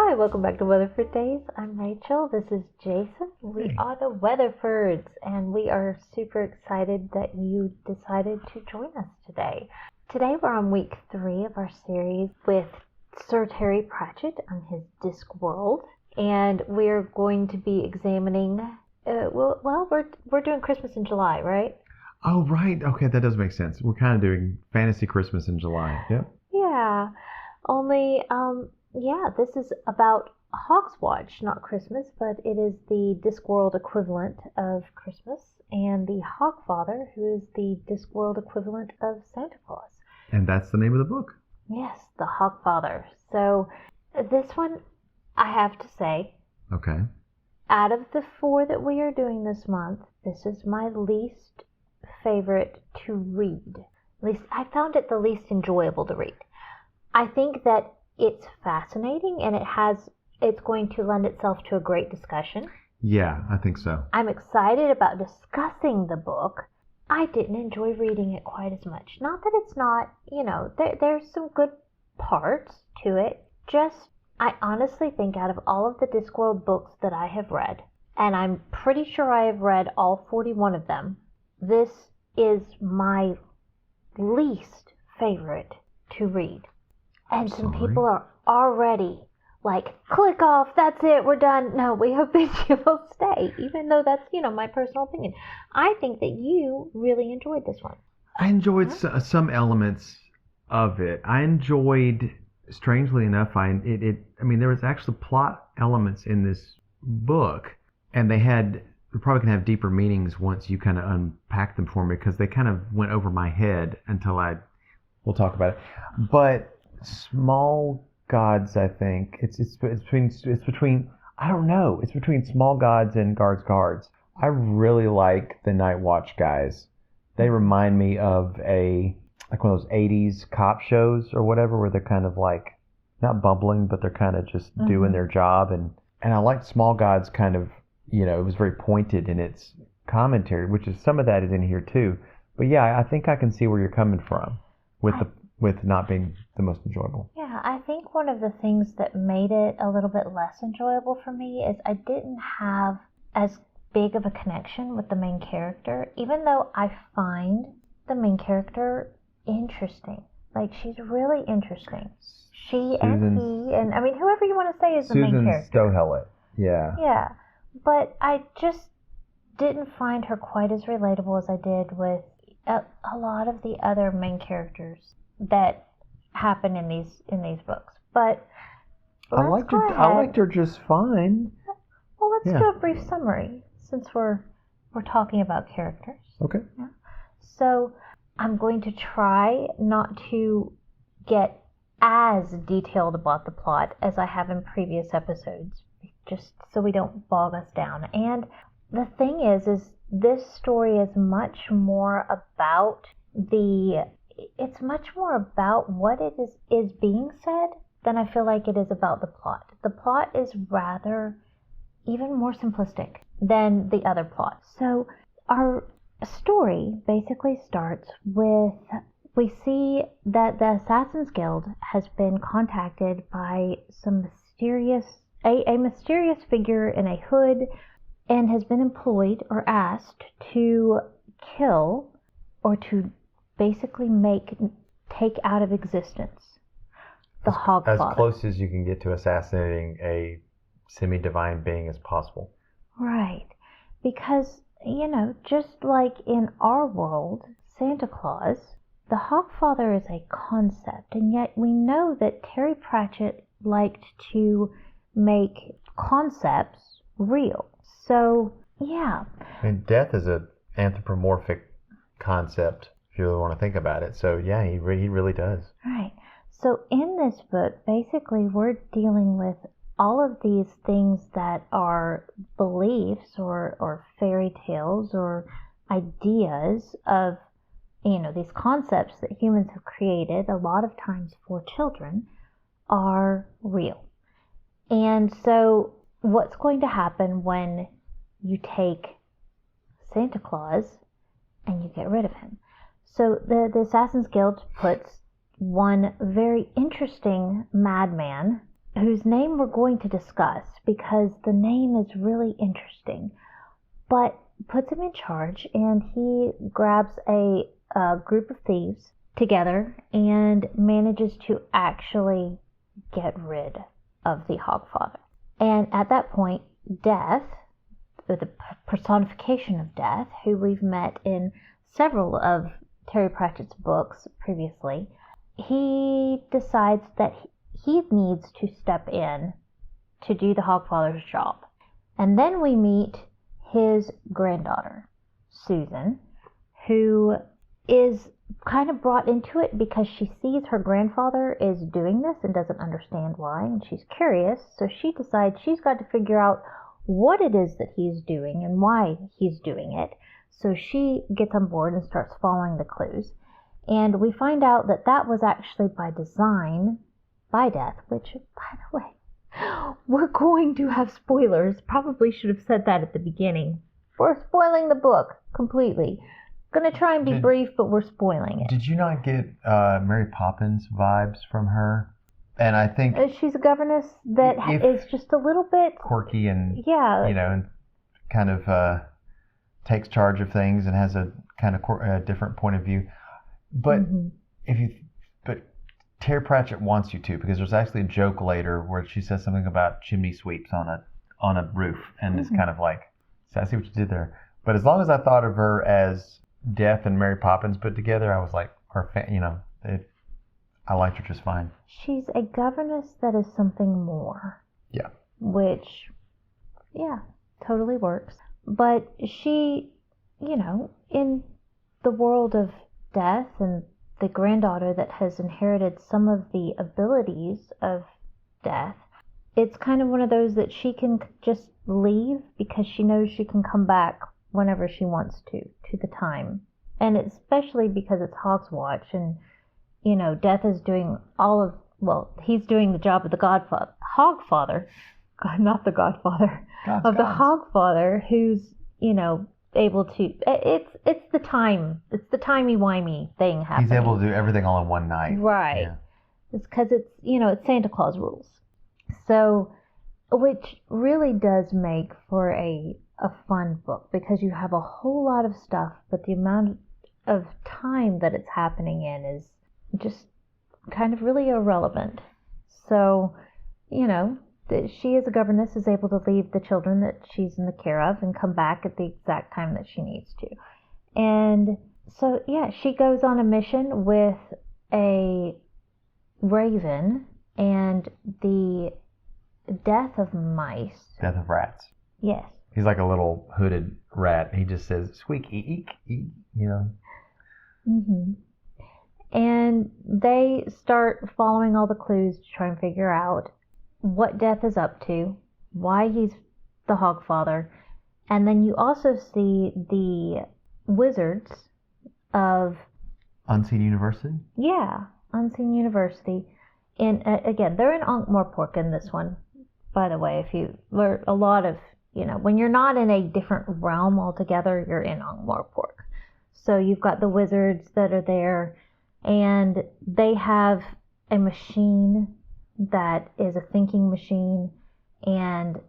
Hi, welcome back to Weatherford Daze. I'm Rachel. This is Jason. We are the Weatherfords, and we are super excited that you decided to join us today. Today we're on week 3 of our series with Sir Terry Pratchett on his Discworld, and we're going to be examining. We're doing Christmas in July, right? Oh, right. Okay, that does make sense. We're kind of doing fantasy Christmas in July. Yep. Yeah. Only, this is about Hogswatch, not Christmas, but it is the Discworld equivalent of Christmas, and the Hogfather, who is the Discworld equivalent of Santa Claus. And that's the name of the book. Yes, the Hogfather. So this one, I have to say, Okay. out of the 4 that we are doing this month, this is my least favorite to read. At least I found it the least enjoyable to read. I think that it's fascinating and it's going to lend itself to a great discussion. Yeah, I think so. I'm excited about discussing the book. I didn't enjoy reading it quite as much. Not that it's not, there's some good parts to it. I honestly think out of all of the Discworld books that I have read, and I'm pretty sure I have read all 41 of them, this is my least favorite to read. And some people are already like, click off, that's it, we're done. No, we hope that you will stay, even though that's, my personal opinion. I think that you really enjoyed this one. I enjoyed some elements of it. I enjoyed, strangely enough, there was actually plot elements in this book, and we're probably going to have deeper meanings once you kind of unpack them for me, because they kind of went over my head until we'll talk about it. But small gods, I think it's between I don't know, it's between small gods and guards. I really like the Night Watch guys. They remind me of one of those 80s cop shows or whatever, where they're kind of like not bumbling, but they're kind of just doing their job. And I liked small gods kind of, it was very pointed in its commentary, which is some of that is in here too. But yeah, I think I can see where you're coming from with not being the most enjoyable. Yeah, I think one of the things that made it a little bit less enjoyable for me is I didn't have as big of a connection with the main character, even though I find the main character interesting. Like, she's really interesting. She and he, and whoever you want to say is the main character. Susan Stohellett. Yeah. Yeah, but I just didn't find her quite as relatable as I did with a lot of the other main characters that happen in these books. But I liked her just fine. Well, let's do a brief summary since we're talking about characters. Okay. Yeah. So I'm going to try not to get as detailed about the plot as I have in previous episodes, just so we don't bog us down. And the thing is this story is much more about it's much more about what it is being said than I feel like it is about the plot. The plot is rather even more simplistic than the other plot. So our story basically starts with, we see that the Assassin's Guild has been contacted by some a mysterious figure in a hood, and has been employed or asked to kill or to basically take out of existence the Hogfather. As close as you can get to assassinating a semi-divine being as possible. Right. Because, just like in our world, Santa Claus, the Hogfather is a concept, and yet we know that Terry Pratchett liked to make concepts real. So, yeah. And death is an anthropomorphic concept, if you really want to think about it. So, yeah, he really does. Right. So, in this book, basically, we're dealing with all of these things that are beliefs or fairy tales or ideas of, these concepts that humans have created, a lot of times for children, are real. And so, what's going to happen when you take Santa Claus and you get rid of him? So the Assassin's Guild puts one very interesting madman whose name we're going to discuss because the name is really interesting, but puts him in charge, and he grabs a group of thieves together and manages to actually get rid of the Hogfather. And at that point, Death, the personification of Death, who we've met in several of Terry Pratchett's books previously, he decides that he needs to step in to do the Hogfather's job. And then we meet his granddaughter, Susan, who is kind of brought into it because she sees her grandfather is doing this and doesn't understand why, and she's curious, so she decides she's got to figure out what it is that he's doing and why he's doing it. So she gets on board and starts following the clues. And we find out that that was actually by design by Death, which, by the way, we're going to have spoilers. Probably should have said that at the beginning. We're spoiling the book completely. Going to try and be brief, but we're spoiling it. Did you not get Mary Poppins vibes from her? And I think she's a governess that is just a little bit quirky and yeah, and kind of takes charge of things and has a kind of different point of view. But but Terry Pratchett wants you to, because there's actually a joke later where she says something about chimney sweeps on a roof, and it's kind of like, so I see what you did there. But as long as I thought of her as Death and Mary Poppins put together, I was like, I liked her just fine. She's a governess that is something more. Yeah. Which, yeah, totally works. But she, in the world of Death and the granddaughter that has inherited some of the abilities of Death, it's kind of one of those that she can just leave because she knows she can come back whenever she wants to the time. And especially because it's Hogswatch, and Death is doing he's doing the job of the Hogfather, not the Godfather, of the Hogfather, who's able to. It's the timey-wimey thing happening. He's able to do everything all in one night. Right. Yeah. It's because it's Santa Claus rules. So, which really does make for a fun book, because you have a whole lot of stuff, but the amount of time that it's happening in is just kind of really irrelevant. So, she as a governess is able to leave the children that she's in the care of and come back at the exact time that she needs to. And so, yeah, she goes on a mission with a raven and the death of mice. Death of rats. Yes. He's like a little hooded rat. He just says, squeak, eek, eek, And they start following all the clues to try and figure out what Death is up to, why he's the Hogfather, and then you also see the wizards of Unseen University? Yeah, Unseen University. And again, they're in Ankh-Morpork in this one, by the way. A lot of, when you're not in a different realm altogether, you're in Ankh-Morpork. So you've got the wizards that are there, and they have a machine that is a thinking machine, and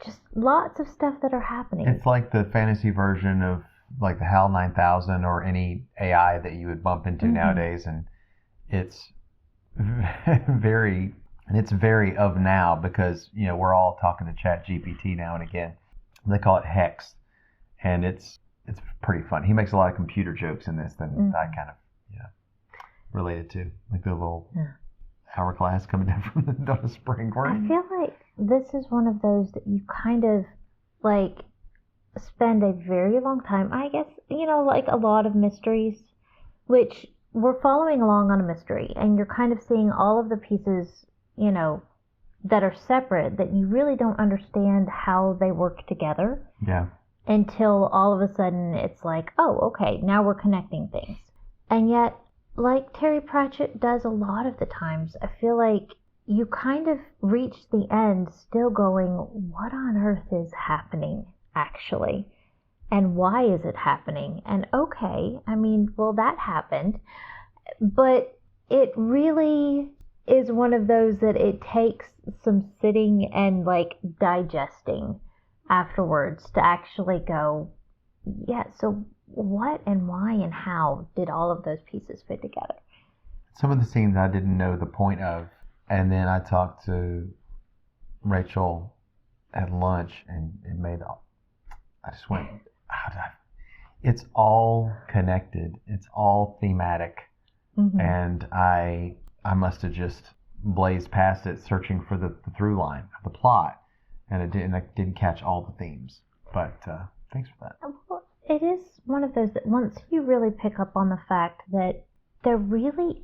just lots of stuff that are happening. It's like the fantasy version of like the HAL 9000 or any AI that you would bump into nowadays, and it's very of now, because we're all talking to Chat GPT now and again. They call it Hex, and it's pretty fun. He makes a lot of computer jokes in this that I kind of related to, like the little hourglass coming down from the spring. I feel like this is one of those that you kind of like spend a very long time, I guess, like a lot of mysteries, which we're following along on a mystery, and you're kind of seeing all of the pieces, that are separate, that you really don't understand how they work together. Yeah. Until all of a sudden it's like, oh, okay, now we're connecting things. And yet, like Terry Pratchett does a lot of the times, I feel like you kind of reach the end still going, what on earth is happening, actually? And why is it happening? And okay, that happened. But it really is one of those that it takes some sitting and like digesting afterwards to actually go, yeah, so what and why and how did all of those pieces fit together? Some of the scenes I didn't know the point of, and then I talked to Rachel at lunch, and it made. I just went, it's all connected. It's all thematic, and I must have just blazed past it, searching for the through line of the plot, and I didn't catch all the themes. But thanks for that. Well, it is one of those that once you really pick up on the fact that there really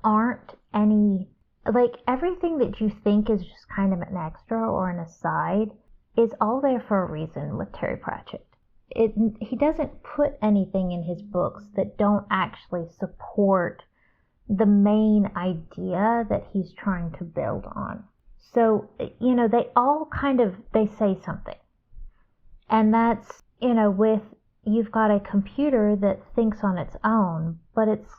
aren't any, like everything that you think is just kind of an extra or an aside is all there for a reason with Terry Pratchett. He doesn't put anything in his books that don't actually support the main idea that he's trying to build on. So, they all they say something. And that's, with, you've got a computer that thinks on its own, but it's,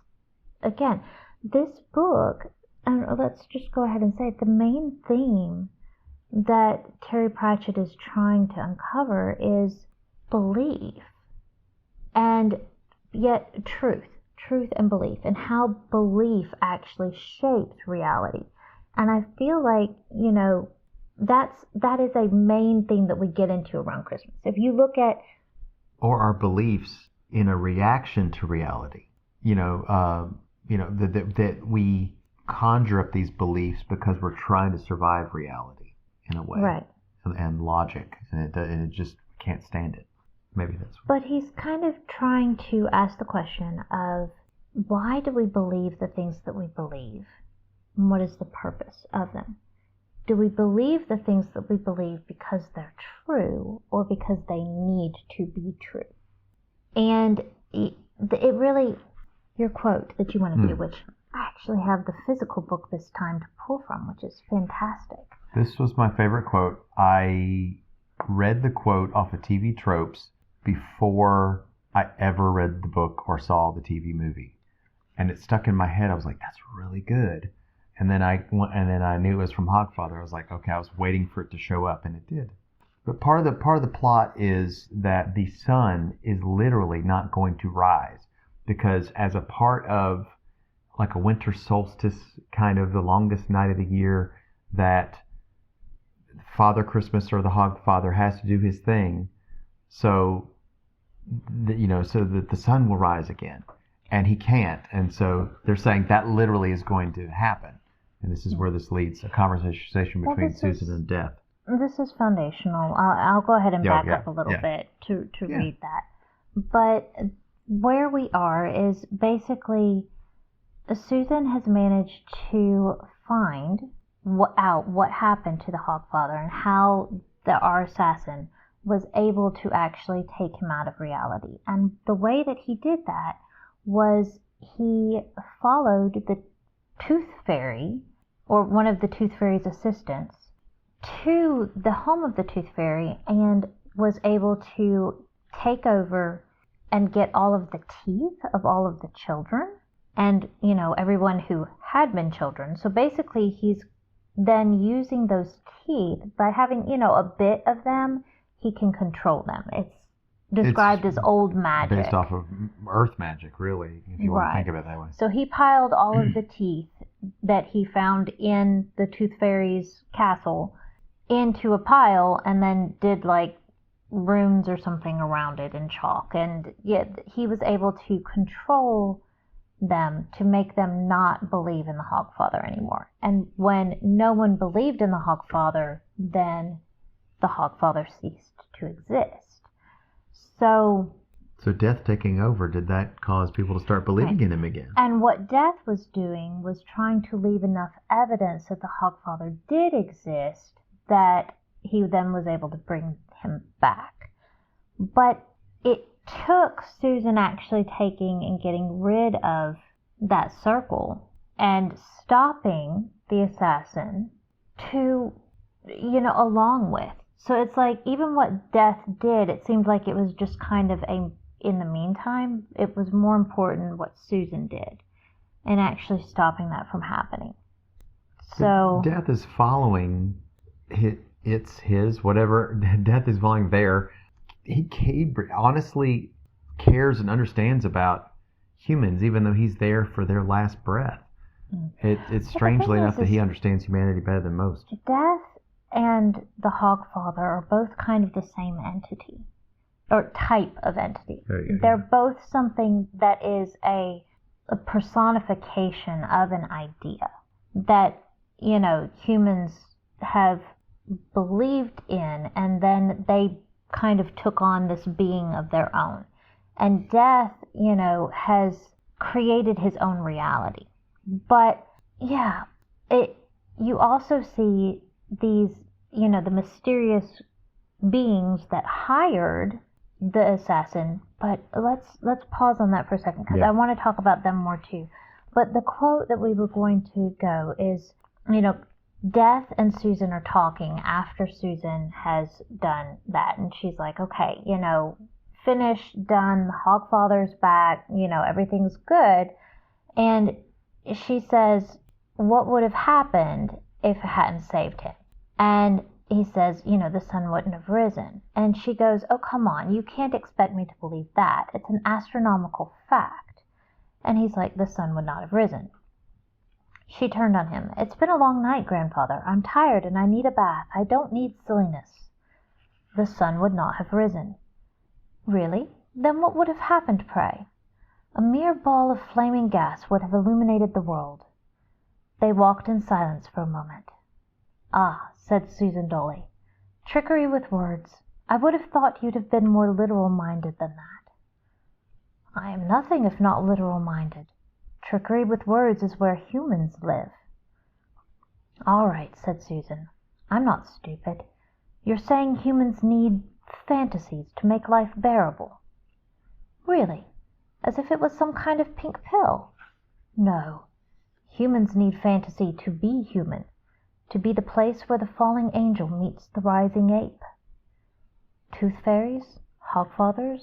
again, this book, and let's just go ahead and say it, the main theme that Terry Pratchett is trying to uncover is belief, and yet truth and belief, and how belief actually shapes reality. And I feel like, that is a main thing that we get into around Christmas. If you look at, or our beliefs in a reaction to reality, that we conjure up these beliefs because we're trying to survive reality in a way, right? And logic, and it just can't stand it. Maybe that's. But he's kind of trying to ask the question of, why do we believe the things that we believe? And what is the purpose of them? Do we believe the things that we believe because they're true, or because they need to be true? And it really, your quote that you want to do, which I actually have the physical book this time to pull from, which is fantastic. This was my favorite quote. I read the quote off of TV Tropes before I ever read the book or saw the TV movie, and it stuck in my head. I was like, "That's really good." And then I knew it was from Hogfather. I was like, "Okay." I was waiting for it to show up, and it did. But part of the plot is that the sun is literally not going to rise, because as a part of like a winter solstice, kind of the longest night of the year, that Father Christmas or the Hogfather has to do his thing, so that the sun will rise again, and he can't, and so they're saying that literally is going to happen, and this is where this leads a conversation between Susan and Death. This is foundational. I'll go ahead and back up a little bit to read that, but where we are is basically Susan has managed to find out what happened to the Hogfather and how our assassin was able to actually take him out of reality. And the way that he did that was he followed the Tooth Fairy, or one of the Tooth Fairy's assistants, to the home of the Tooth Fairy, and was able to take over and get all of the teeth of all of the children, and everyone who had been children. So basically he's then using those teeth, by having a bit of them, he can control them. It's described as old magic, based off of earth magic, really, if you want to think of it that way. So he piled all of the teeth that he found in the Tooth Fairy's castle into a pile, and then did like runes or something around it in chalk, and yet he was able to control them to make them not believe in the Hogfather anymore. And when no one believed in the Hogfather, then the Hogfather ceased to exist. So Death taking over, did that cause people to start believing in him again? And what Death was doing was trying to leave enough evidence that the Hogfather did exist that he then was able to bring him back. But it took Susan actually taking and getting rid of that circle and stopping the assassin to, along with. So it's like, even what Death did, it seemed like it was just kind of in the meantime, it was more important what Susan did and actually stopping that from happening. So death is following his whatever death is following there. He honestly cares and understands about humans, even though he's there for their last breath. It's strangely enough that he understands humanity better than most. Death and the Hogfather are both kind of the same entity, or type of entity. They're both something that is a personification of an idea that, humans have believed in, and then they kind of took on this being of their own. And death, has created his own reality. But yeah, you also see these, the mysterious beings that hired the assassin. But let's pause on that for a second, because I want to talk about them more too. But the quote that we were going to go is, Death and Susan are talking after Susan has done that, and she's like, okay, finished, done, the Hogfather's back, everything's good. And she says, what would have happened if it hadn't saved him? And he says, the sun wouldn't have risen. And she goes, oh, come on, you can't expect me to believe that. It's an astronomical fact. And he's like, the sun would not have risen. She turned on him. It's been a long night, grandfather. I'm tired and I need a bath. I don't need silliness. The sun would not have risen. Really? Then what would have happened, pray? A mere ball of flaming gas would have illuminated the world. They walked in silence for a moment. Ah, said Susan dully. Trickery with words. I would have thought you'd have been more literal-minded than that. I am nothing if not literal-minded. Trickery with words is where humans live. All right, said Susan. I'm not stupid. You're saying humans need fantasies to make life bearable. Really? As if it was some kind of pink pill. No. Humans need fantasy to be human, to be the place where the falling angel meets the rising ape. Tooth fairies, hogfathers,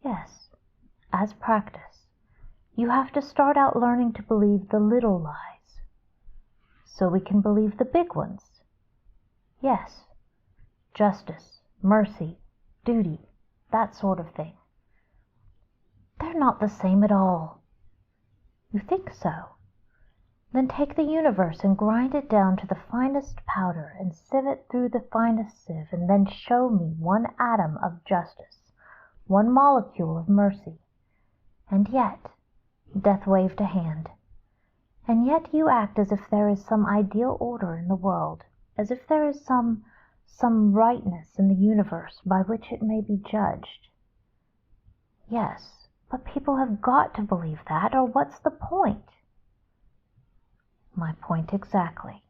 yes, as practice. You have to start out learning to believe the little lies, so we can believe the big ones. Yes, justice, mercy, duty, that sort of thing. They're not the same at all. You think so? Then take the universe and grind it down to the finest powder and sieve it through the finest sieve, and then show me one atom of justice, one molecule of mercy. And yet, Death waved a hand. And yet you act as if there is some ideal order in the world, as if there is some rightness in the universe by which it may be judged. Yes, but people have got to believe that, or what's the point? My point exactly.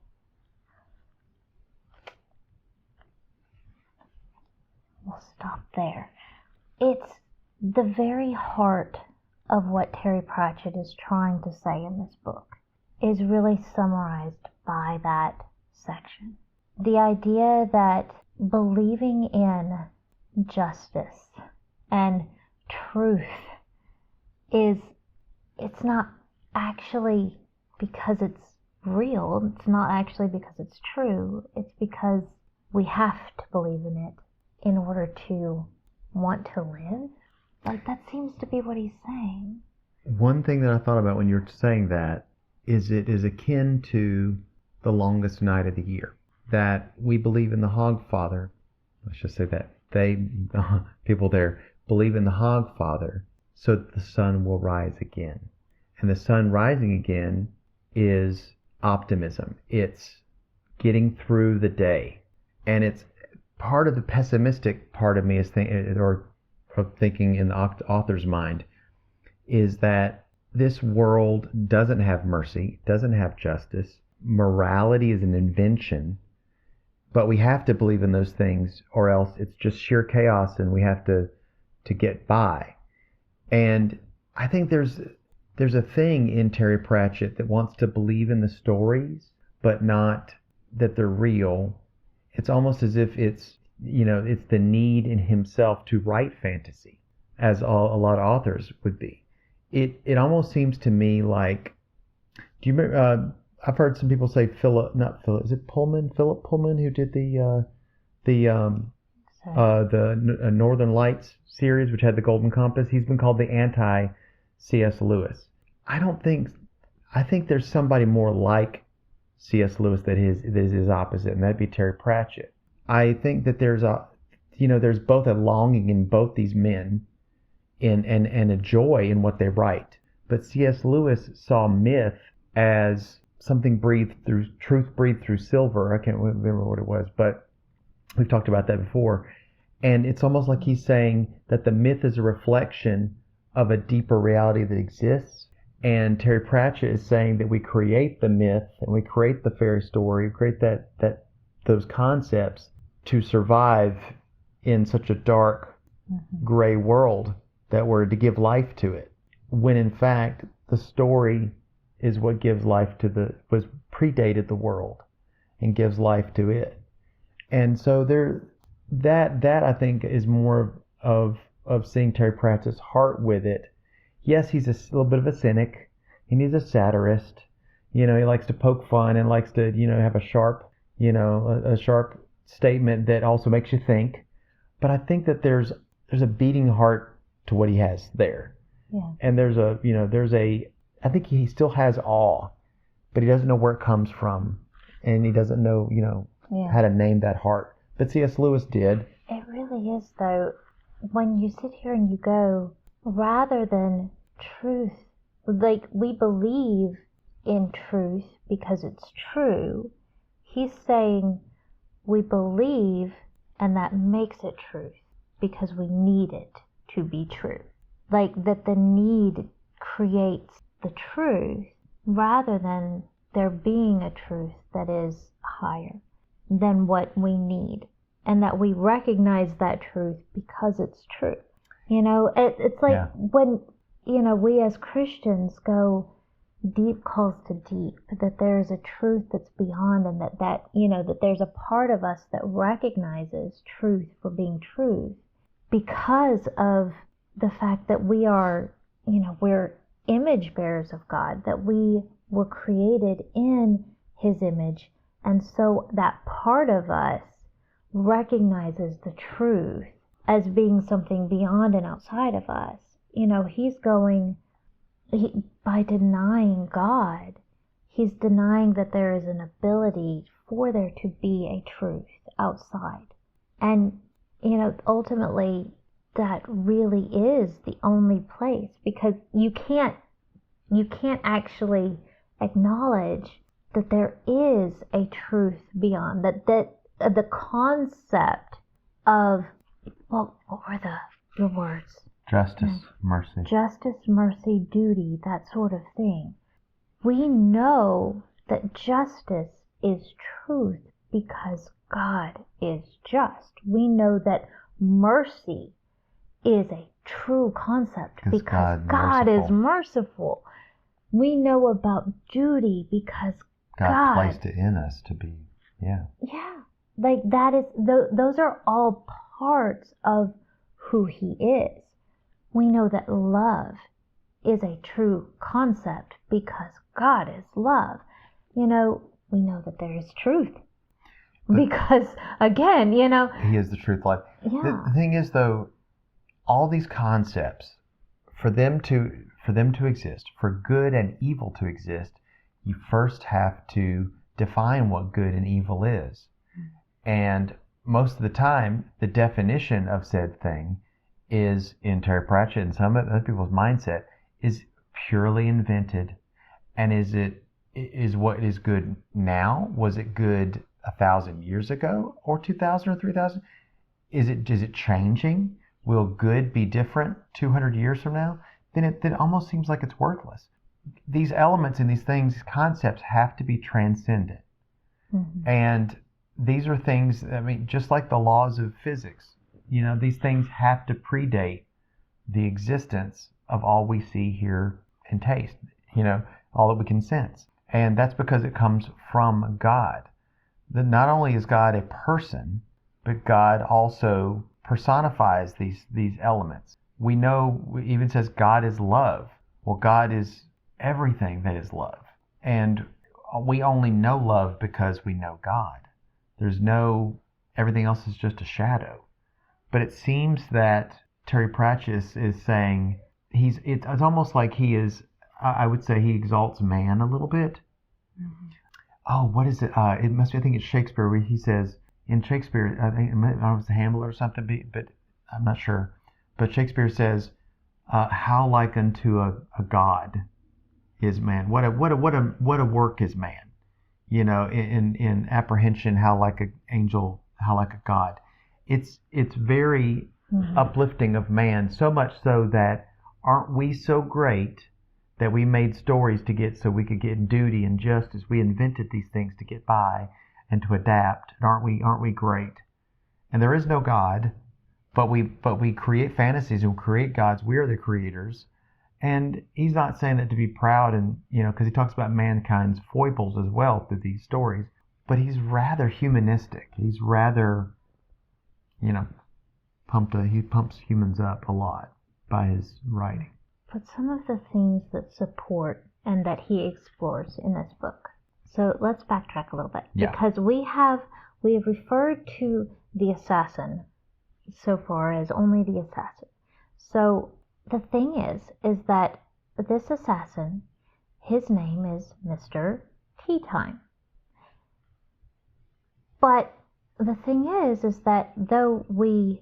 We'll stop there. It's the very heart of what Terry Pratchett is trying to say in this book is really summarized by that section. The idea that believing in justice and truth it's not actually because it's real, it's not actually because it's true, it's because we have to believe in it in order to want to live. Like, that seems to be what he's saying. One thing that I thought about when you're saying that is it is akin to the longest night of the year. That we believe in the Hogfather. Let's just say that the people there believe in the Hogfather so that the sun will rise again. And the sun rising again is optimism. It's getting through the day. And it's part of the pessimistic part of me is thinking in the author's mind is that this world doesn't have mercy, doesn't have justice. Morality is an invention, but we have to believe in those things or else it's just sheer chaos and we have to get by. And I think there's a thing in Terry Pratchett that wants to believe in the stories, but not that they're real. It's almost as if it's the need in himself to write fantasy, as a lot of authors would be. It almost seems to me like, do you remember, I've heard some people say not Philip, is it Pullman? Philip Pullman, who did the Northern Lights series, which had the Golden Compass. He's been called the anti C.S. Lewis. I think there's somebody more like C.S. Lewis that is his opposite, and that'd be Terry Pratchett. I think that there's both a longing in both these men and a joy in what they write. But C.S. Lewis saw myth as something truth breathed through silver. I can't remember what it was, but we've talked about that before. And it's almost like he's saying that the myth is a reflection of a deeper reality that exists. And Terry Pratchett is saying that we create the myth and we create the fairy story, we create those concepts to survive in such a dark, gray world that we're to give life to it. When in fact, the story is what gives life was predated the world and gives life to it. And so that I think is more of seeing Terry Pratchett's heart with it. Yes, he's a little bit of a cynic and he's a satirist. He likes to poke fun and likes to, have a sharp statement that also makes you think. But I think that there's a beating heart to what he has there. Yeah. And I think he still has awe, but he doesn't know where it comes from. And he doesn't know, how to name that heart. But C.S. Lewis did. It really is, though. When you sit here and you go, rather than truth, like we believe in truth because it's true, he's saying we believe and that makes it truth because we need it to be true. Like that the need creates the truth rather than there being a truth that is higher than what we need, and that we recognize that truth because it's true. It's like when we as Christians go, deep calls to deep, that there's a truth that's beyond, and that there's a part of us that recognizes truth for being truth because of the fact that we are, we're image bearers of God, that we were created in His image. And so that part of us recognizes the truth as being something beyond and outside of us. He's going, by denying God, he's denying that there is an ability for there to be a truth outside. And, ultimately, that really is the only place, because you can't actually acknowledge that there is a truth beyond, that the concept of, what were your words? Justice, mercy. Justice, mercy, duty, that sort of thing. We know that justice is truth because God is just. We know that mercy is a true concept because God is merciful. We know about duty because God placed it in us to be, Yeah. Like that is, those are all parts of who He is. We know that love is a true concept because God is love. We know that there is truth because, again, He is the truth life. Yeah. The thing is, though, all these concepts, for them to exist, for good and evil to exist, you first have to define what good and evil is. And most of the time, the definition of said thing is, in Terry Pratchett and some other people's mindset, is purely invented. And is what is good now? Was it good 1,000 years ago, or 2,000 or 3,000? Is it changing? Will good be different 200 years from now? Then it almost seems like it's worthless. These elements and these things, concepts, have to be transcendent. Mm-hmm. And these are things, just like the laws of physics, these things have to predate the existence of all we see, hear, and taste, all that we can sense. And that's because it comes from God. That not only is God a person, but God also personifies these elements. We know, it even says God is love. Well, God is everything that is love. And we only know love because we know God. There's no, everything else is just a shadow. But it seems that Terry Pratchett is saying it's almost like he is, I would say he exalts man a little bit. Mm-hmm. Oh, what is it? It must be, I think it's Shakespeare, where he says, in Shakespeare, I think, I don't know if it's Hamlet or something, but I'm not sure. But Shakespeare says, how like unto a god is man. What a work is man. You know, in apprehension, how like an angel, how like a god. It's very uplifting of man, so much so that aren't we so great that we made stories to get so we could get duty and justice. We invented these things to get by and to adapt. And aren't we great? And there is no God, but we create fantasies and create gods. We are the creators. And he's not saying that to be proud, and because he talks about mankind's foibles as well through these stories. But he's rather humanistic. He's rather, he pumps humans up a lot by his writing. But some of the themes that support and that he explores in this book. So let's backtrack a little bit, because we have referred to the assassin so far as only the assassin. So the thing is that this assassin, his name is Mr. Tea Time. But the thing is that though we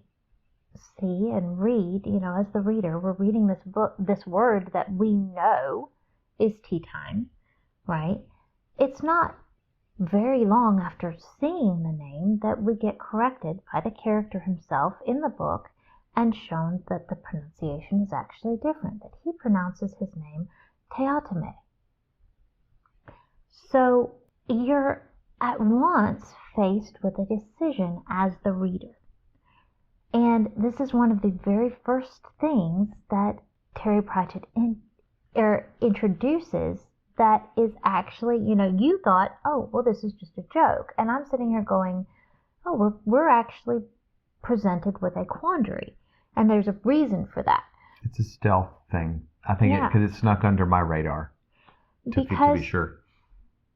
see and read, as the reader, we're reading this book, this word that we know is tea time, right? It's not very long after seeing the name that we get corrected by the character himself in the book and shown that the pronunciation is actually different, that he pronounces his name Teotime. So you're at once faced with a decision as the reader. And this is one of the very first things that Terry Pratchett introduces that is actually, you thought, oh, well, this is just a joke. And I'm sitting here going, oh, we're actually presented with a quandary. And there's a reason for that. It's a stealth thing. I think because it snuck under my radar, to be sure.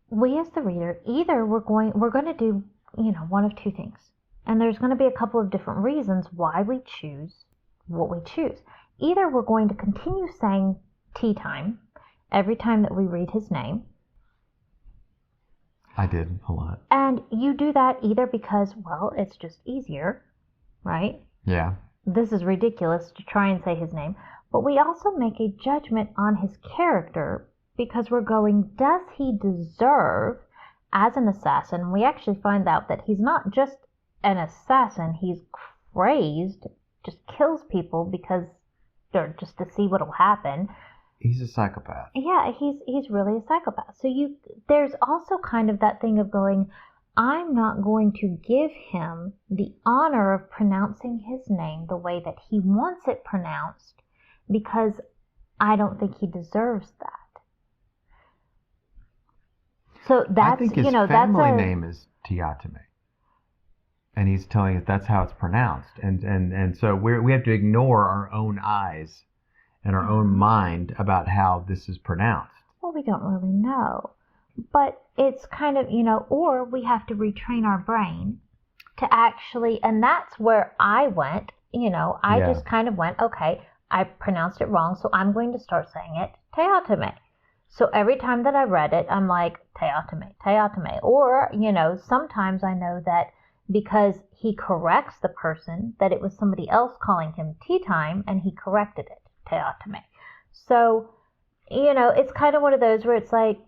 We as the reader, either we're going to do, one of two things. And there's going to be a couple of different reasons why we choose what we choose. Either we're going to continue saying tea time every time that we read his name. I did a lot. And you do that either because, well, it's just easier, right? Yeah. This is ridiculous to try and say his name. But we also make a judgment on his character because we're going, does he deserve, as an assassin, we actually find out that he's not just an assassin, he's crazed, just kills people because they're just to see what'll happen. He's a psychopath. Yeah, he's really a psychopath. So there's also kind of that thing of going, I'm not going to give him the honor of pronouncing his name the way that he wants it pronounced because I don't think he deserves that. So that's, I think his family name is Teotime. And he's telling us that's how it's pronounced. And so we have to ignore our own eyes and our own mind about how this is pronounced. Well, we don't really know. But it's kind of, or we have to retrain our brain to actually, and that's where I went, I just kind of went, okay, I pronounced it wrong, so I'm going to start saying it Teotime. So every time that I read it, I'm like, Teotime, Teotime. Or, sometimes I know that because he corrects the person, that it was somebody else calling him tea time, and he corrected it, Teotime. So, it's kind of one of those where it's like,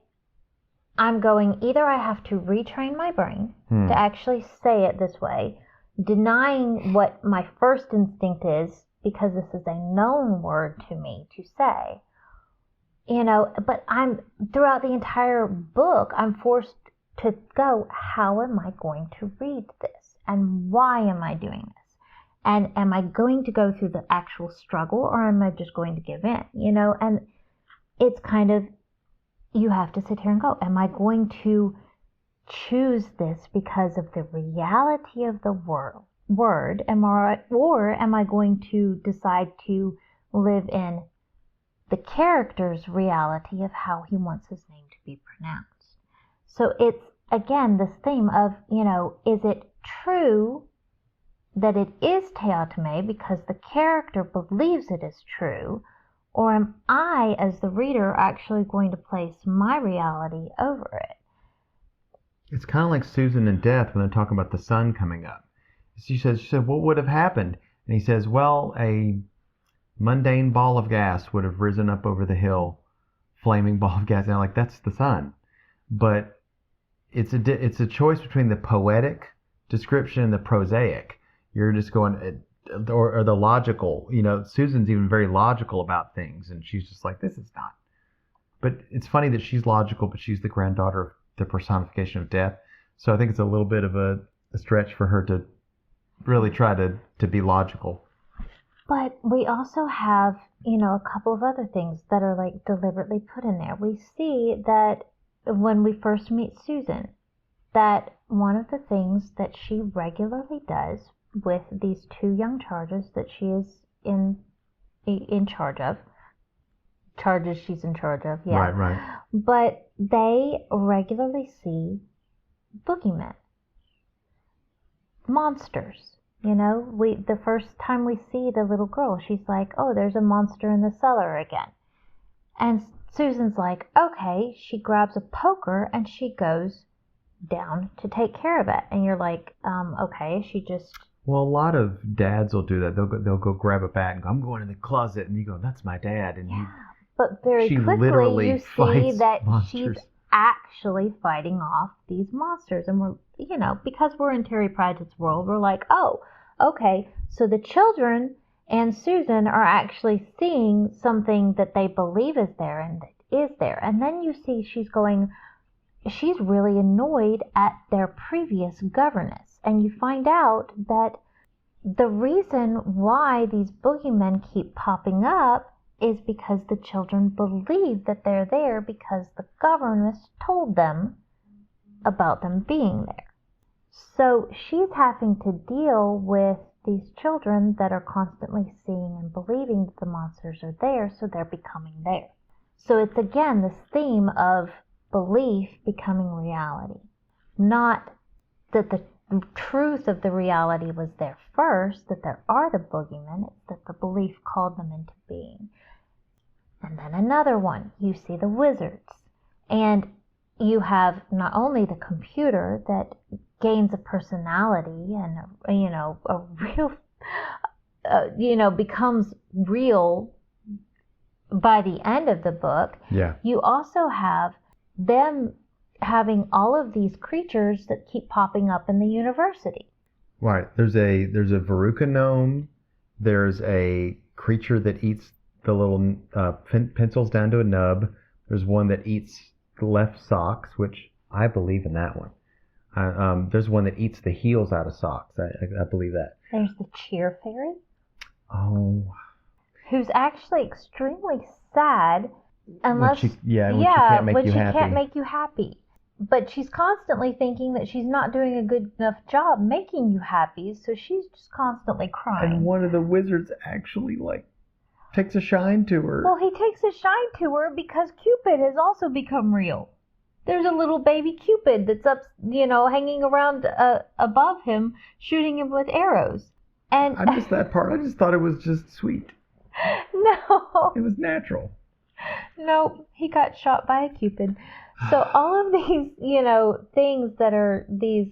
I'm going, either I have to retrain my brain to actually say it this way, denying what my first instinct is, because this is a known word to me to say, but throughout the entire book, I'm forced to go, how am I going to read this? And why am I doing this? And am I going to go through the actual struggle, or am I just going to give in? And it's kind of, you have to sit here and go, am I going to choose this because of the reality of the word, or am I going to decide to live in the character's reality of how he wants his name to be pronounced? So it's, again, this theme of, is it true that it is Teotime because the character believes it is true, or am I, as the reader, actually going to place my reality over it? It's kind of like Susan and Death when they're talking about the sun coming up. She said, what would have happened? And he says, well, a mundane ball of gas would have risen up over the hill, flaming ball of gas. And I'm like, that's the sun. But it's a choice between the poetic description and the prosaic. You're just going, or the logical. Susan's even very logical about things, and she's just like, this is not. But it's funny that she's logical, but she's the granddaughter of the personification of death. So I think it's a little bit of a stretch for her to really try to be logical. But we also have, a couple of other things that are like deliberately put in there. We see that when we first meet Susan, that one of the things that she regularly does with these two young charges that she is in charge of, she's in charge of, yeah. Right. But they regularly see boogeymen, monsters. The first time we see the little girl, she's like, oh, there's a monster in the cellar again. And Susan's like, okay. She grabs a poker and she goes down to take care of it. And you're like, okay, she just... Well, a lot of dads will do that. They'll go grab a bat and go, I'm going in the closet. And you go, that's my dad. And yeah, but very quickly you see that she's actually fighting off these monsters. And we're, because we're in Terry Pratchett's world, we're like, oh, okay, so the children and Susan are actually seeing something that they believe is there and that is there. And then you see she's really annoyed at their previous governess. And you find out that the reason why these boogeymen keep popping up is because the children believe that they're there because the governess told them about them being there. So she's having to deal with these children that are constantly seeing and believing that the monsters are there, so they're becoming there. So it's again this theme of belief becoming reality. Not that the truth of the reality was there first, that there are the boogeymen, it's that the belief called them into being. And then another one, you see the wizards. And you have not only the computer that gains a personality and, a real, becomes real by the end of the book. Yeah. You also have them having all of these creatures that keep popping up in the university. Right. There's a Veruca gnome. There's a creature that eats the little pencils down to a nub. There's one that eats the left socks, which I believe in that one. There's one that eats the heels out of socks. I believe that. There's the cheer fairy. Oh. Who's actually extremely sad unless when she can't make you happy. But she's constantly thinking that she's not doing a good enough job making you happy, so she's just constantly crying. And one of the wizards actually takes a shine to her. Well, he takes a shine to her because Cupid has also become real. There's a little baby Cupid that's up, hanging around above him, shooting him with arrows. And I missed that part. I just thought it was just sweet. No. It was natural. No, he got shot by a Cupid. So all of these, things that are these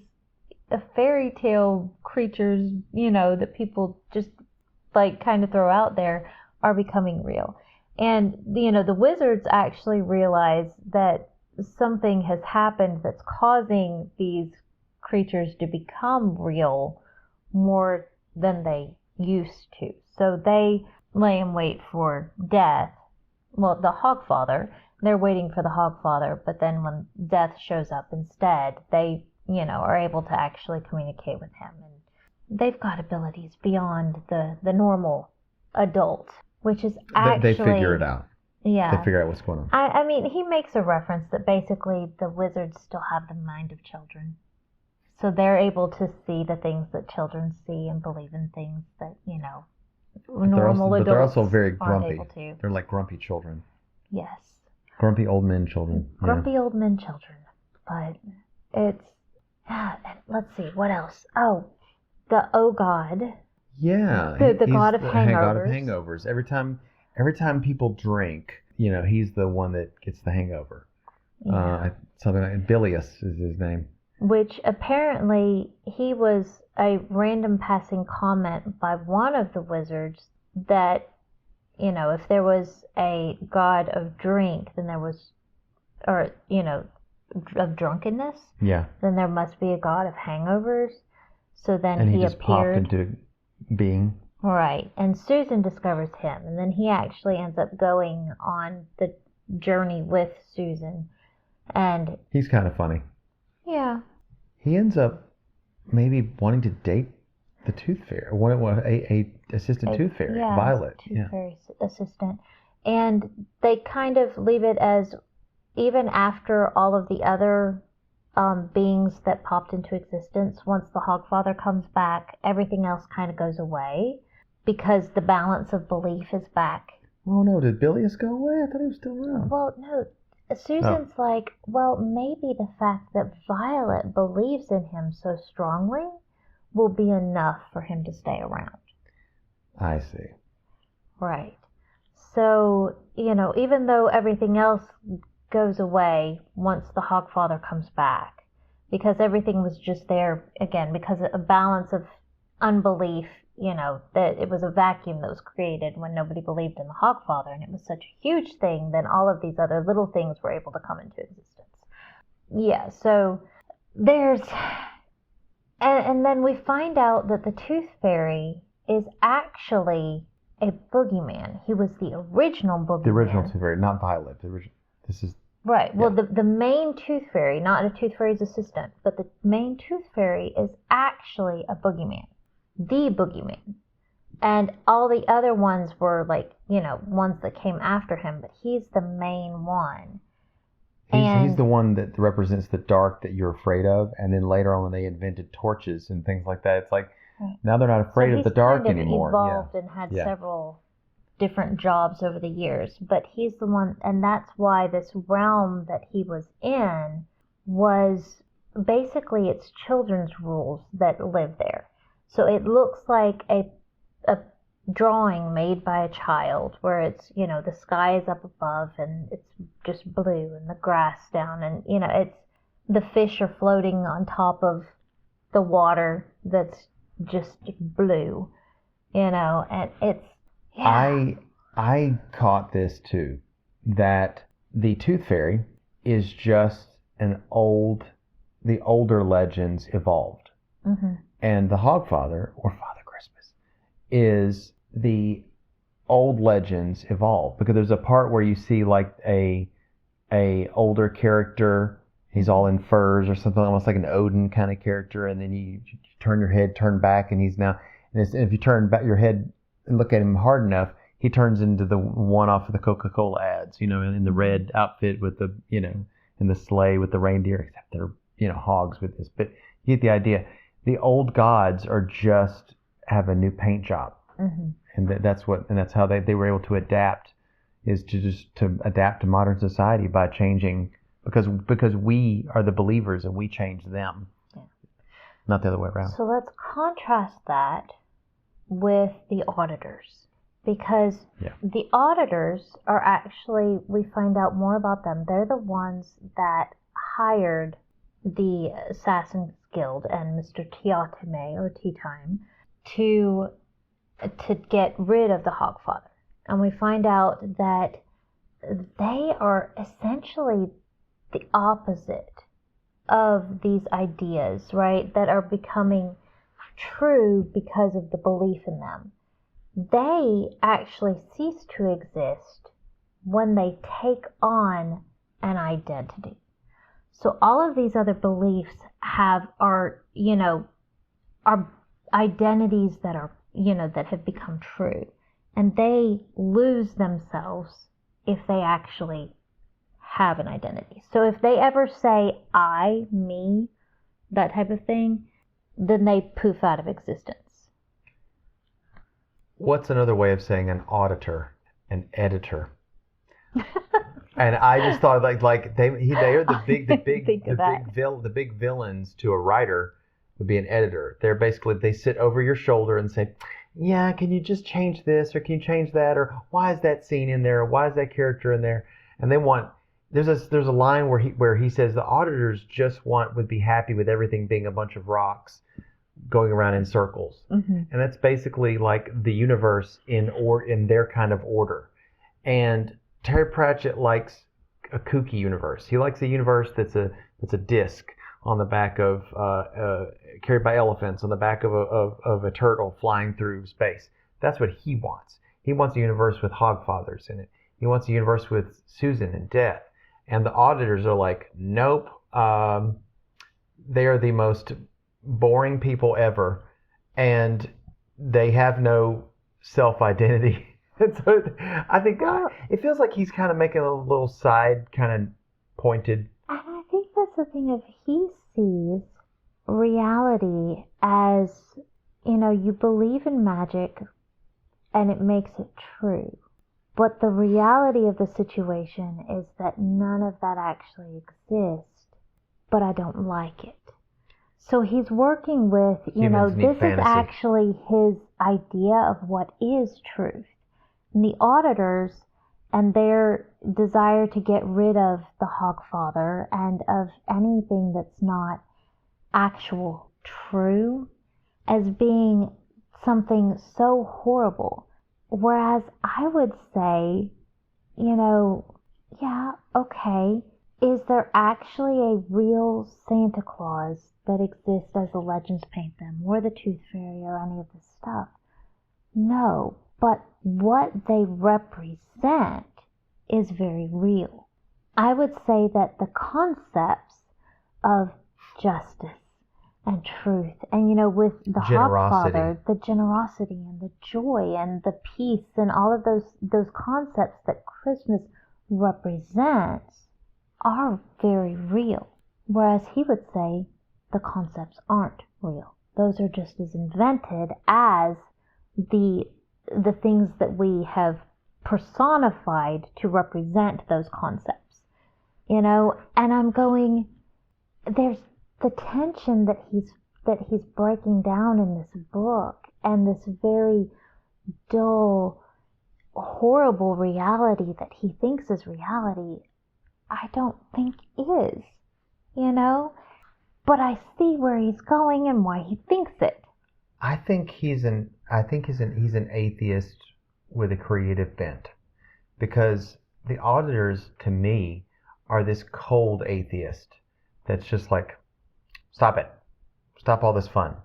fairy tale creatures, that people just kind of throw out there are becoming real. And, the wizards actually realize that something has happened that's causing these creatures to become real more than they used to. So they lay in wait for death. Well, the Hogfather. They're waiting for the Hogfather, but then when Death shows up instead, they, are able to actually communicate with him. And they've got abilities beyond the normal adult, which is actually... They figure it out. Yeah. They figure out what's going on. I mean, he makes a reference that basically the wizards still have the mind of children. So they're able to see the things that children see and believe in things that, normal adults they're also very aren't grumpy. able to. They're like grumpy children. Yes. Grumpy old men children. Grumpy old men children. But it's, let's see, what else? Oh, the God. Yeah, The he's god of the hangovers. god of hangovers. Every time people drink, he's the one that gets the hangover. Yeah. Something like Bilious is his name. Which apparently he was a random passing comment by one of the wizards that, if there was a god of drink, then there was, or, of drunkenness, then there must be a god of hangovers. So then and he he just popped appeared. into being. Right. And Susan discovers him. And then he actually ends up going on the journey with Susan. And he's kind of funny. Yeah. He ends up maybe wanting to date the Tooth Fairy, a assistant Tooth Fairy, Violet. Tooth Fairy assistant. And they kind of leave it as, even after all of the other beings that popped into existence, once the Hogfather comes back, everything else kind of goes away because the balance of belief is back. Oh no, did Bilious go away? I thought he was still around. Well, no. Susan's like, well, maybe the fact that Violet believes in him so strongly will be enough for him to stay around. I see. Right. So, even though everything else goes away once the Hogfather comes back, because everything was just there, again, because of a balance of unbelief, that it was a vacuum that was created when nobody believed in the Hogfather, and it was such a huge thing, then all of these other little things were able to come into existence. Yeah, so there's... And then we find out that the Tooth Fairy is actually a boogeyman. He was the original boogeyman. The original Tooth Fairy, not Violet. The original. This is... Right. Well, the main Tooth Fairy, not a Tooth Fairy's assistant, but the main Tooth Fairy is actually a boogeyman. The boogeyman. And all the other ones were ones that came after him, but he's the main one. He's the one that represents the dark that you're afraid of, and then later on when they invented torches and things like that, it's like, now they're not afraid of the dark anymore. Evolved and had several different jobs over the years, but he's the one, and that's why this realm that he was in was basically it's children's rules that live there. So it looks like a drawing made by a child where it's, the sky is up above and it's just blue and the grass down and, it's the fish are floating on top of the water that's just blue, and it's, I caught this too, that the Tooth Fairy is just the older legends evolved. Mm-hmm. And the Hogfather, or Father Christmas, is the old legends evolved. Because there's a part where you see like a older character, he's all in furs or something, almost like an Odin kind of character, and then you turn your head, turn back, and he's now, and if you turn back your head and look at him hard enough, he turns into the one off of the Coca-Cola ads, in the red outfit with the, in the sleigh with the reindeer, except they're, hogs with this. But you get the idea. The old gods are just have a new paint job. Mm-hmm. And that's how they were able to adapt, is to adapt to modern society by changing, because we are the believers and we change them. Yeah. Not the other way around. So let's contrast that with the auditors, because the auditors are actually, we find out more about them. They're the ones that hired the Assassin's Guild and Mr. Teotime or Tea Time to get rid of the Hogfather. And we find out that they are essentially the opposite of these ideas, right, that are becoming true because of the belief in them. They actually cease to exist when they take on an identity. So all of these other beliefs are identities that are, that have become true. And they lose themselves if they actually have an identity. So if they ever say I, me, that type of thing, then they poof out of existence. What's another way of saying an auditor, an editor? And I just thought they are the big villains to a writer would be an editor. They're basically, they sit over your shoulder and say, yeah, can you just change this, or can you change that, or why is that scene in there, or why is that character in there? And they want, there's a line where he says the auditors just would be happy with everything being a bunch of rocks going around in circles. Mm-hmm. And that's basically like the universe in their kind of order. And Terry Pratchett likes a kooky universe. He likes a universe that's a disc on the back of carried by elephants on the back of a turtle flying through space. That's what he wants. He wants a universe with Hogfathers in it. He wants a universe with Susan and Death. And the auditors are like, nope. They are the most boring people ever, and they have no self-identity. So I think it feels like he's kind of making a little side kind of pointed. And I think that's the thing of he sees reality as, you believe in magic and it makes it true. But the reality of the situation is that none of that actually exists, but I don't like it. So he's working with, this is actually his idea of what is truth. And the auditors and their desire to get rid of the Hogfather and of anything that's not actual true as being something so horrible. Whereas I would say, yeah, okay, is there actually a real Santa Claus that exists as the legends paint them, or the Tooth Fairy, or any of this stuff? No, but what they represent is very real. I would say that the concepts of justice and truth, and with the Hogfather, the generosity and the joy and the peace and all of those concepts that Christmas represents are very real. Whereas he would say the concepts aren't real. Those are just as invented as the things that we have personified to represent those concepts. And I'm going, there's the tension that he's breaking down in this book, and this very dull, horrible reality that he thinks is reality, I don't think is, but I see where he's going and why he thinks it. I think he's an atheist with a creative bent, because the auditors to me are this cold atheist that's just like, stop it, stop all this fun,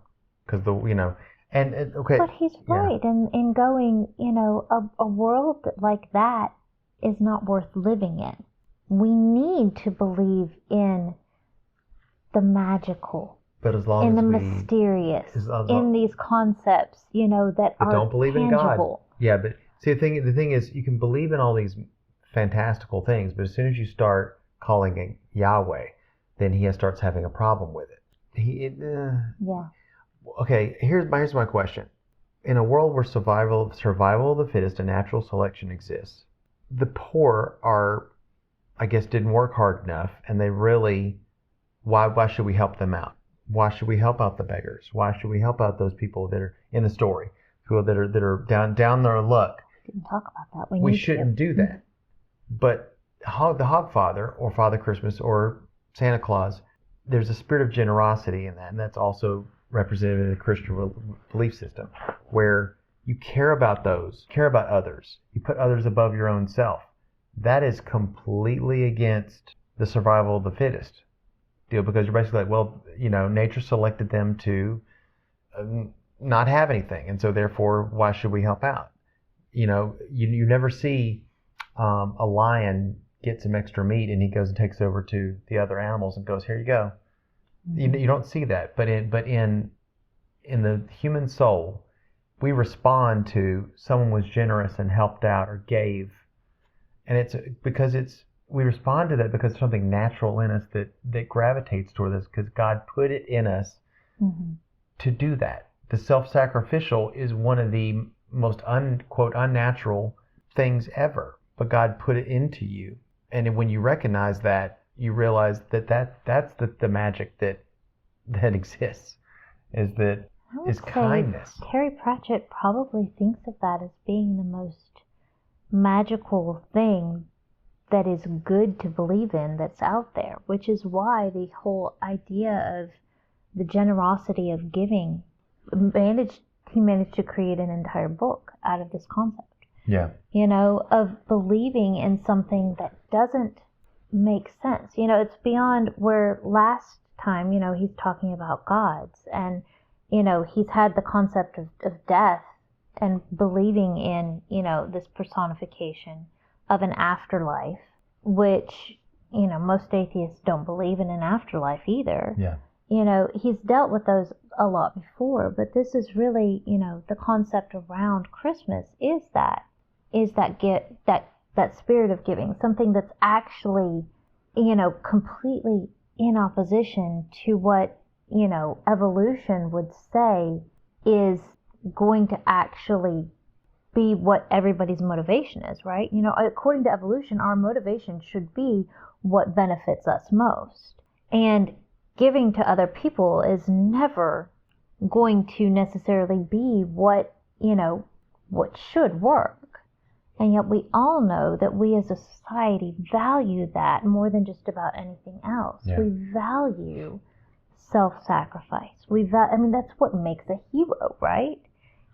because okay. But he's right in going, a world like that is not worth living in. We need to believe in the magical, but as long in as the mysterious, in these concepts, that are don't believe tangible. in God. Yeah, but see, the thing is, you can believe in all these fantastical things, but as soon as you start calling it Yahweh, then he starts having a problem with it. Yeah. Okay, here's my question. In a world where survival of the fittest and natural selection exists, the poor didn't work hard enough, and they really, why should we help them out? Why should we help out the beggars? Why should we help out those people that are in the story, that are down their luck? Didn't talk about that. We shouldn't do that. But the Hogfather, or Father Christmas, or Santa Claus, there's a spirit of generosity in that, and that's also represented in the Christian belief system, where you care about others. You put others above your own self. That is completely against the survival of the fittest deal, because you're basically like, well, nature selected them to not have anything, and so therefore, why should we help out? You never see a lion get some extra meat and he goes and takes over to the other animals and goes, here you go. Mm-hmm. You don't see that, but in the human soul, we respond to someone was generous and helped out or gave, and we respond to that because there's something natural in us that gravitates toward this, because God put it in us to do that. The self-sacrificial is one of the most quote unnatural things ever, but God put it into you. And when you recognize that, you realize that's the magic that exists, is that I would is say kindness. Terry Pratchett probably thinks of that as being the most magical thing that is good to believe in that's out there, which is why the whole idea of the generosity of giving he managed to create an entire book out of this concept. Yeah. Of believing in something that doesn't make sense. It's beyond where last time, he's talking about gods, and, he's had the concept of death and believing in, this personification of an afterlife, which, most atheists don't believe in an afterlife either. Yeah. He's dealt with those a lot before, but this is really, the concept around Christmas is that spirit of giving, something that's actually, completely in opposition to what, evolution would say is going to actually be what everybody's motivation is, right? According to evolution, our motivation should be what benefits us most. And giving to other people is never going to necessarily be what should work. And yet we all know that we as a society value that more than just about anything else. Yeah. We value self-sacrifice. That's what makes a hero, right?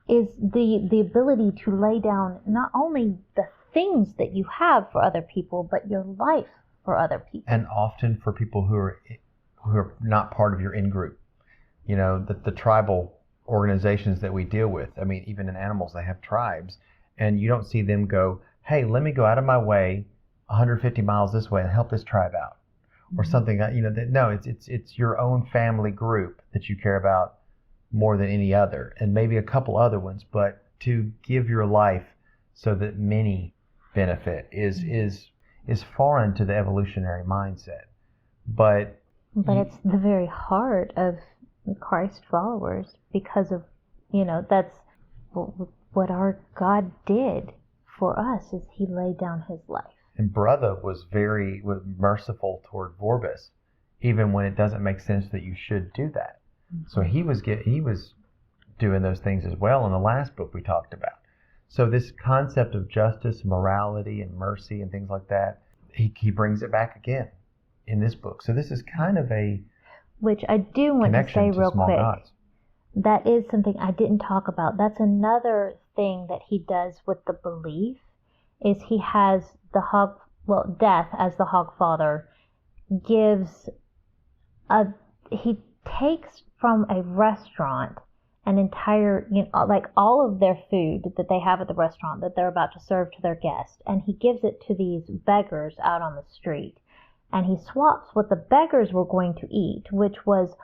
Is the ability to lay down not only the things that you have for other people, but your life for other people. And often for people who are not part of your in-group. The tribal organizations that we deal with. Even in animals, they have tribes. And you don't see them go, hey, let me go out of my way 150 miles this way and help this tribe out. Or something, no, it's your own family group that you care about more than any other, and maybe a couple other ones, but to give your life so that many benefit is foreign to the evolutionary mindset. But it's the very heart of Christ followers, because of, that's what our God did for us, is he laid down his life. And Brother was very merciful toward Vorbis, even when it doesn't make sense that you should do that. Mm-hmm. So he was doing those things as well in the last book we talked about. So this concept of justice, morality, and mercy and things like that, he brings it back again in this book. So this is kind of a which I do want to say real quick. Gods. That is something I didn't talk about. That's another thing that he does with the belief, is he has Death as the Hogfather he takes from a restaurant an entire, like all of their food that they have at the restaurant that they're about to serve to their guests, and he gives it to these beggars out on the street. And he swaps what the beggars were going to eat, which was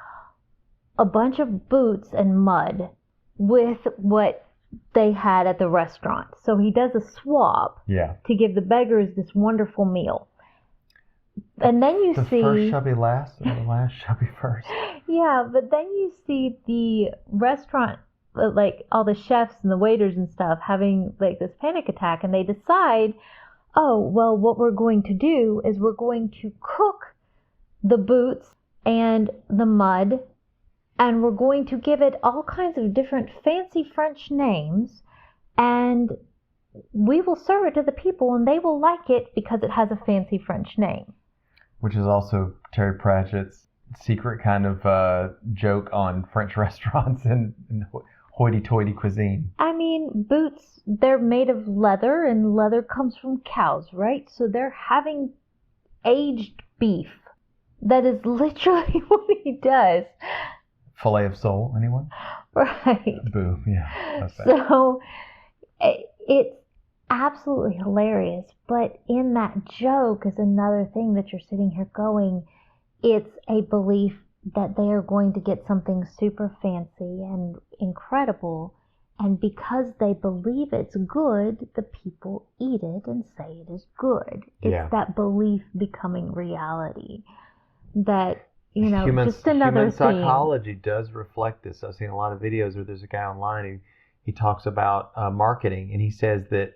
a bunch of boots and mud, with what they had at the restaurant. So he does a swap to give the beggars this wonderful meal. And then you see... The first shall be last, and the last shall be first. Yeah, but then you see the restaurant, like all the chefs and the waiters and stuff, having like this panic attack, and they decide, oh, well, what we're going to do is we're going to cook the boots and the mud, and we're going to give it all kinds of different fancy French names, and we will serve it to the people, and they will like it because it has a fancy French name. Which is also Terry Pratchett's secret kind of joke on French restaurants and hoity-toity cuisine. Boots, they're made of leather, and leather comes from cows, right? So they're having aged beef. That is literally what he does. Filet of sole, anyone? Right. Boo, yeah. So it's absolutely hilarious, but in that joke is another thing that you're sitting here going, it's a belief that they are going to get something super fancy and incredible, and because they believe it's good, the people eat it and say it is good. It's that belief becoming reality. That, just another human psychology does reflect this. I've seen a lot of videos where there's a guy online who he talks about marketing, and he says that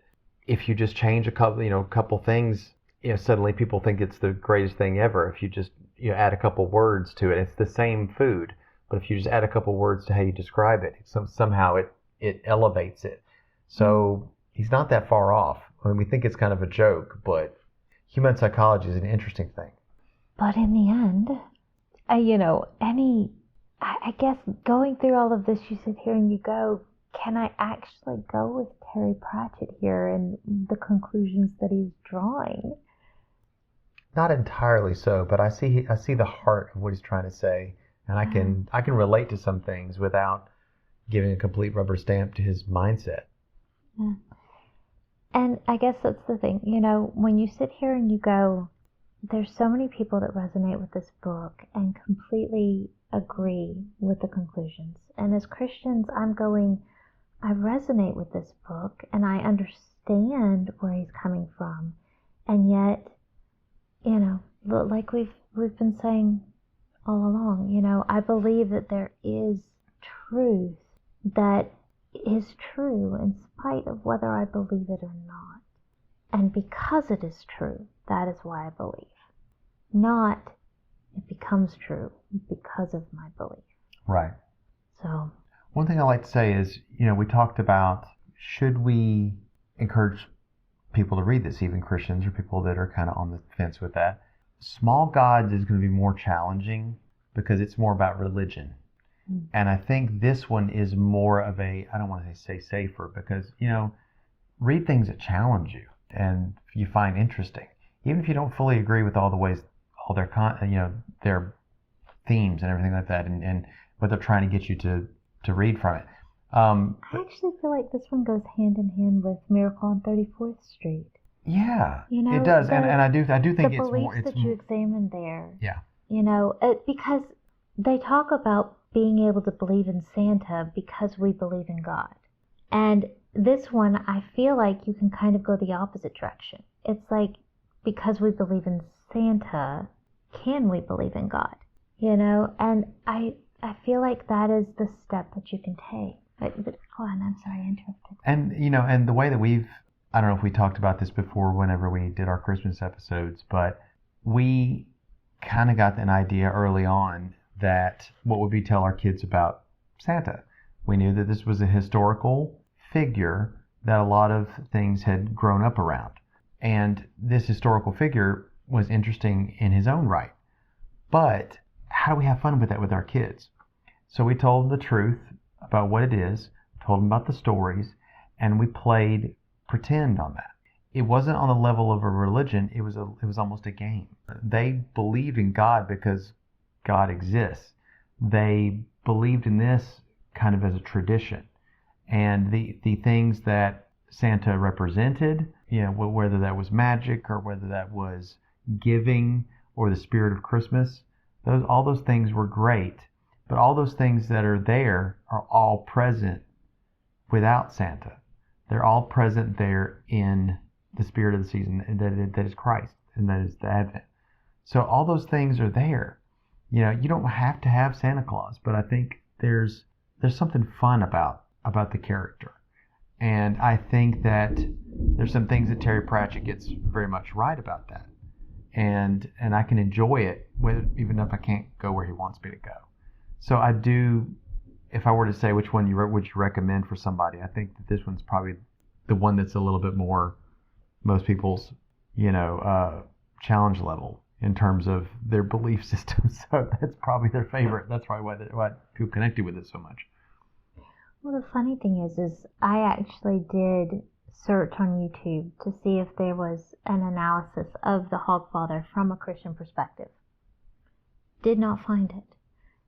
if you just change a couple things suddenly people think it's the greatest thing ever if you just add a couple words to it. It's the same food, but if you just add a couple words to how you describe it, somehow it elevates it. So he's not that far off. I mean, we think it's kind of a joke, but human psychology is an interesting thing. But in the end, I guess going through all of this, you sit here and you go, can I actually go with Terry Pratchett here and the conclusions that he's drawing? Not entirely so, but I see the heart of what he's trying to say, and I can relate to some things without giving a complete rubber stamp to his mindset. Yeah. And I guess that's the thing, when you sit here and you go, there's so many people that resonate with this book and completely agree with the conclusions. And as Christians, I resonate with this book and I understand where he's coming from. And yet, like we've been saying all along, I believe that there is truth that is true in spite of whether I believe it or not. And because it is true, that is why I believe. Not it becomes true because of my belief. Right. So one thing I like to say is, we talked about, should we encourage people to read this, even Christians or people that are kind of on the fence with that. Small Gods is going to be more challenging because it's more about religion. And I think this one is more of I don't want to say safer, because, read things that challenge you and you find interesting. Even if you don't fully agree with all their themes and everything like that, and what they're trying to get you to read from it. I actually feel like this one goes hand in hand with Miracle on 34th Street. Yeah, it does, and I do think it's more. The beliefs that you examine there. Yeah. Because they talk about being able to believe in Santa because we believe in God. And this one, I feel like you can kind of go the opposite direction. It's like, because we believe in Santa, can we believe in God? And I feel like that is the step that you can take. But go on, I'm sorry, I interrupted. And, and the way that I don't know if we talked about this before whenever we did our Christmas episodes, but we kind of got an idea early on that what would we tell our kids about Santa? We knew that this was a historical figure that a lot of things had grown up around. And this historical figure was interesting in his own right. But how do we have fun with that with our kids? So we told them the truth about what it is, told them about the stories, and we played pretend on that. It wasn't on the level of a religion, it was almost a game. They believed in God because God exists. They believed in this kind of as a tradition. And the things that Santa represented, whether that was magic or whether that was giving or the spirit of Christmas, all those things were great. But all those things that are there are all present without Santa. They're all present there in the spirit of the season, that is Christ, and that is the Advent. So all those things are there. You don't have to have Santa Claus, but I think there's something fun about the character. And I think that there's some things that Terry Pratchett gets very much right about that. And I can enjoy it, even if I can't go where he wants me to go. So I do, if I were to say which one would you recommend for somebody, I think that this one's probably the one that's a little bit more most people's, challenge level in terms of their belief system. So that's probably their favorite. That's probably why people connected with it so much. Well, the funny thing is I actually did search on YouTube to see if there was an analysis of the Hogfather from a Christian perspective. Did not find it.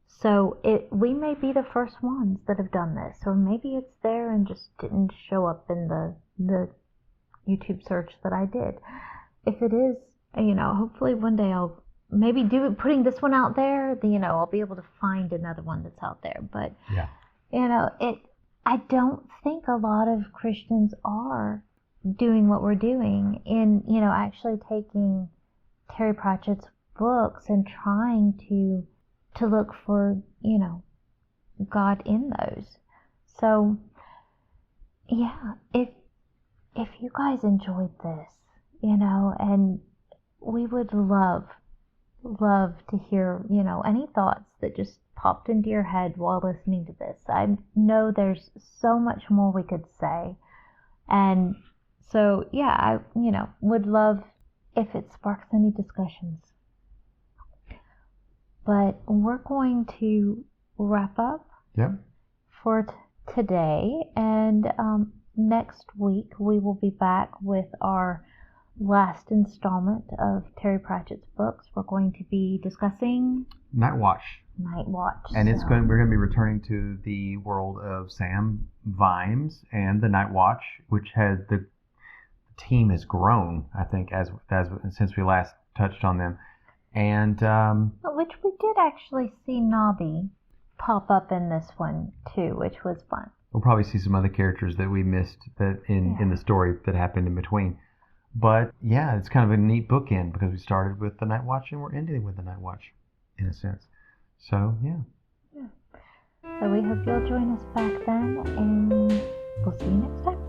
So we may be the first ones that have done this, or maybe it's there and just didn't show up in the YouTube search that I did. If it is, hopefully one day I'll maybe putting this one out there, I'll be able to find another one that's out there. But, yeah. I don't think a lot of Christians are doing what we're doing in, actually taking Terry Pratchett's books and trying to look for, God in those. So, yeah, if you guys enjoyed this, and we would love to hear, any thoughts that just popped into your head while listening to this. I know there's so much more we could say. And so, yeah, I, would love if it sparks any discussions. But we're going to wrap up for today. And next week, we will be back with our last installment of Terry Pratchett's books. We're going to be discussing Night Watch. And we're going to be returning to the world of Sam Vimes and the Night Watch, which has the team has grown, I think, as since we last touched on them. And which we did actually see Nobby pop up in this one too, which was fun. We'll probably see some other characters that we missed that in the story that happened in between. But yeah, it's kind of a neat bookend because we started with the Night Watch and we're ending with the Night Watch, in a sense. So yeah. So we hope you'll join us back then, and we'll see you next time.